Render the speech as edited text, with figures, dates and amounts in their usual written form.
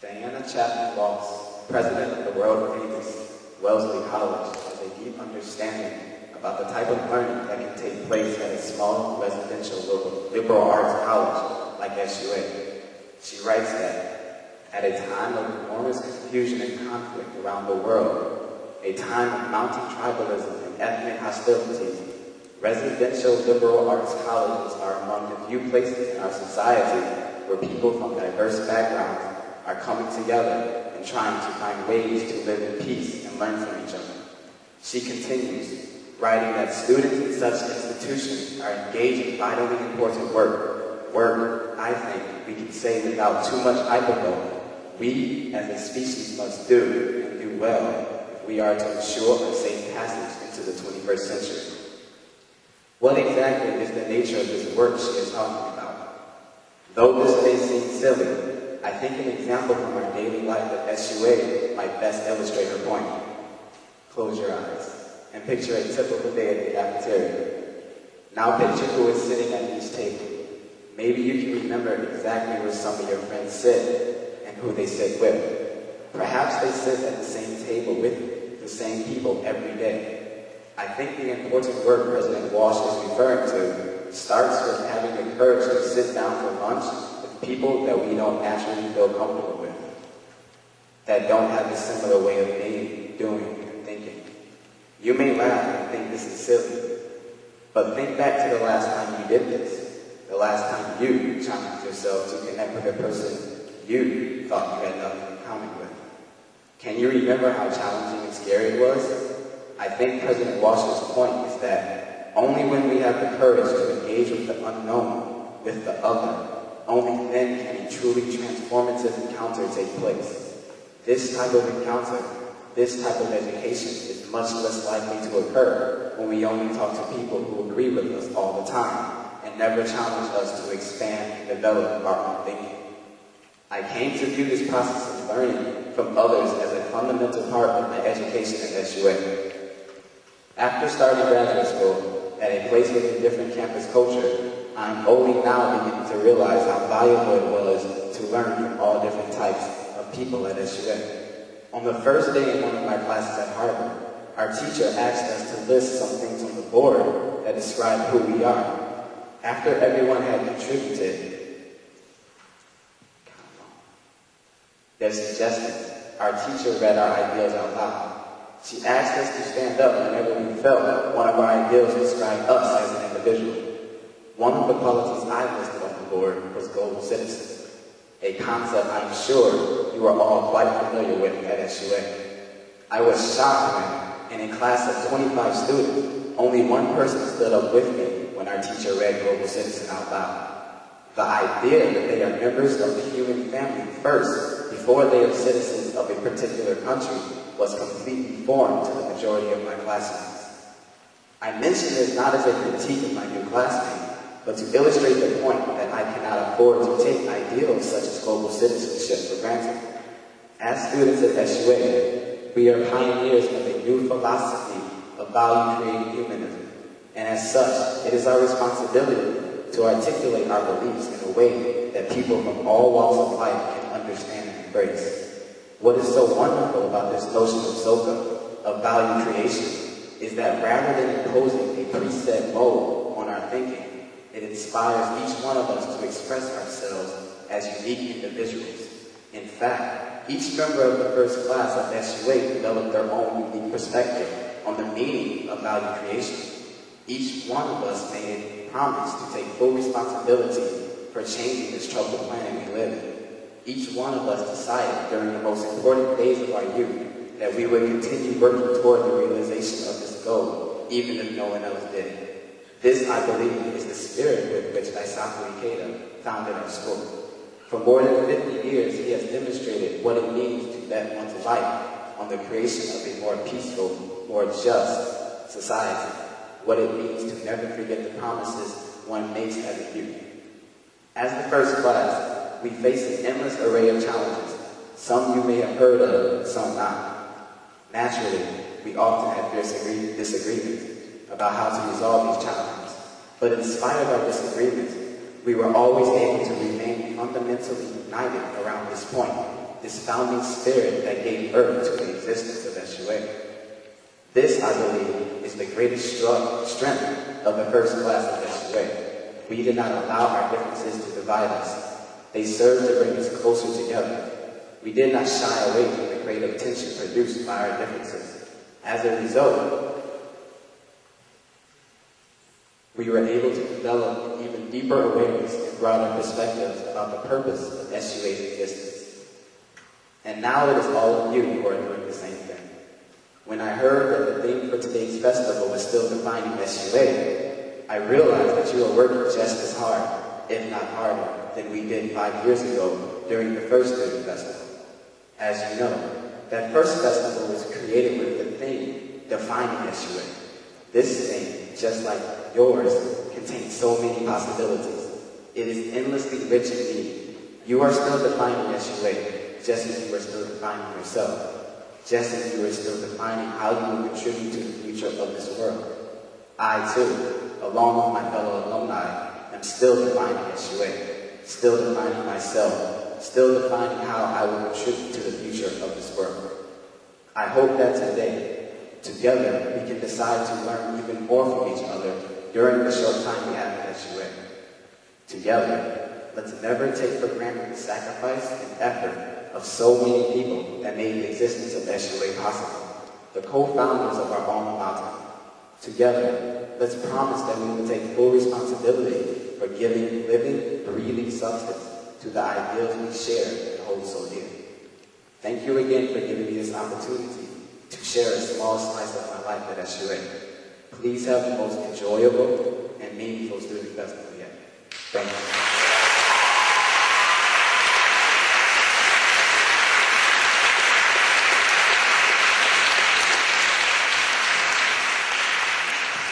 Diana Chapman Ross, president of the world-famous Wellesley College, has a deep understanding about the type of learning that can take place at a small residential liberal arts college like SUA. She writes that, at a time of enormous confusion and conflict around the world, a time of mounting tribalism and ethnic hostility, residential liberal arts colleges are among the few places in our society where people from diverse backgrounds are coming together and trying to find ways to live in peace and learn from each other. She continues, writing that students in such institutions are engaged in vitally important work, I think we can say without too much hyperbole, we as a species must do and do well if we are to ensure a safe passage into the 21st century. What exactly is the nature of this work she is talking about? Though this may seem silly, I think an example from our daily life at SUA might best illustrate her point. Close your eyes and picture a typical day at the cafeteria. Now picture who is sitting at each table. Maybe you can remember exactly where some of your friends sit and who they sit with. Perhaps they sit at the same table with you, the same people every day. I think the important work President Walsh is referring to starts with having the courage to sit down for lunch with people that we don't naturally feel comfortable with, that don't have a similar way of being, doing, and thinking. You may laugh and think this is silly, but think back to the last time you did this, the last time you challenged yourself to connect with a person you thought you had nothing in common with. Can you remember how challenging and scary it was? I think President Walsh's point is that only when we have the courage to engage with the unknown, with the other, only then can a truly transformative encounter take place. This type of encounter, this type of education is much less likely to occur when we only talk to people who agree with us all the time and never challenge us to expand and develop our own thinking. I came to view this process of learning from others as a fundamental part of my education at SUA. After starting graduate school at a place with a different campus culture, I'm only now beginning to realize how valuable it was to learn from all different types of people at SUA. On the first day in one of my classes at Harvard, our teacher asked us to list some things on the board that describe who we are. After everyone had contributed their suggestions, our teacher read our ideals out loud. She asked us to stand up whenever we felt one of our ideals described us as an individual. One of the qualities I listed on the board was global citizen, a concept I'm sure you are all quite familiar with at SUA. I was shocked when, in a class of 25 students, only one person stood up with me when our teacher read global citizen out loud. The idea that they are members of the human family first, before they are citizens of a particular country, was completely foreign to the majority of my classmates. I mention this not as a critique of my new classmate, but to illustrate the point that I cannot afford to take ideals such as global citizenship for granted. As students at SUA, we are pioneers of a new philosophy of value-creating humanism, and as such, it is our responsibility to articulate our beliefs in a way that people from all walks of life can understand and embrace. What is so wonderful about this notion of Soka, of value creation, is that rather than imposing a preset mold on our thinking, it inspires each one of us to express ourselves as unique individuals. In fact, each member of the first class of SUA developed their own unique perspective on the meaning of value creation. Each one of us made a promise to take full responsibility for changing this troubled planet we live in. Each one of us decided during the most important days of our youth that we would continue working toward the realization of this goal, even if no one else did. This, I believe, is the spirit with which Aliso Viejo founded our school. For more than 50 years, he has demonstrated what it means to bet one's life on the creation of a more peaceful, more just society, what it means to never forget the promises one makes as a youth. As the first class, we face an endless array of challenges. Some you may have heard of, some not. Naturally, we often have fierce disagreements about how to resolve these challenges. But in spite of our disagreements, we were always able to remain fundamentally united around this point. this founding spirit that gave birth to the existence of SUA. This, I believe, is the greatest strength of the first class of SUA. We did not allow our differences to divide us. They served to bring us closer together. We did not shy away from the creative tension produced by our differences. As a result, we were able to develop even deeper awareness and broader perspectives about the purpose of SUA's existence. And now it is all of you who are doing the same thing. When I heard that the theme for today's festival was still defining SUA, I realized that you are working just as hard, if not harder, than we did 5 years ago during the first Student Festival. As you know, that first festival was created with the theme defining SUA. This theme, just like yours, contains so many possibilities. It is endlessly rich indeed. You are still defining SUA, just as you are still defining yourself. Just as you are still defining how you will contribute to the future of this world. I, too, along with my fellow alumni, am still defining SUA, still defining myself, still defining how I will contribute to the future of this world. I hope that today, together, we can decide to learn even more from each other during the short time we have at SUA. Together, let's never take for granted the sacrifice and effort of so many people that made the existence of SUA possible, the co-founders of our alma mater. Together, let's promise that we will take full responsibility for giving living, breathing substance to the ideals we share and hold so dear. Thank you again for giving me this opportunity to share a small slice of my life at SUA. Please have the most enjoyable and meaningful student festival yet. Thank you.